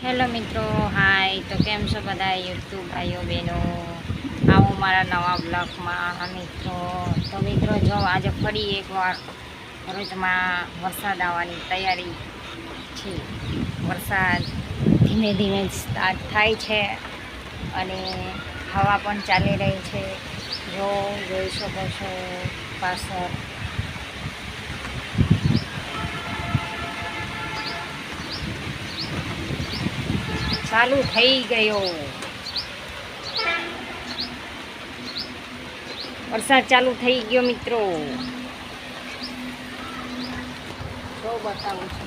Hello મિત્રો, હાય. તો કેમ છો બધા યુટ્યુબ ભાઈઓ બહેનો? આવો મારા નવા બ્લોગમાં. હા મિત્રો, તો મિત્રો જો આજે ફરી એકવાર ભરૂચમાં વરસાદ આવવાની તૈયારી છે. વરસાદ ધીમે ધીમે સ્ટાર્ટ થાય છે અને હવા પણ ચાલી રહી છે. જો જોઈ શકો છો પાછળ ચાલુ થઈ ગયો વરસાદ ચાલુ થઈ ગયો મિત્રો. જો બતાવું છું.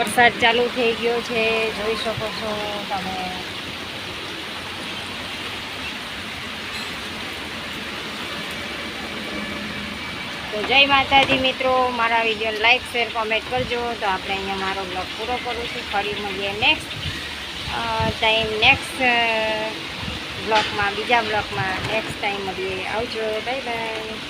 વરસાદ ચાલુ થઈ ગયો છે, જોઈ શકો છો તમે. તો જય માતાજી મિત્રો. મારા વિડીયો લાઈક શેર કોમેન્ટ કરજો. તો આપણે અહીંયા મારો બ્લોગ પૂરો કરું છું. ફરી મળીએ નેક્સ્ટ ટાઈમ, નેક્સ્ટ બ્લોગમાં, બીજા બ્લોગમાં નેક્સ્ટ ટાઈમ મળીએ. આવજો, બાય બાય.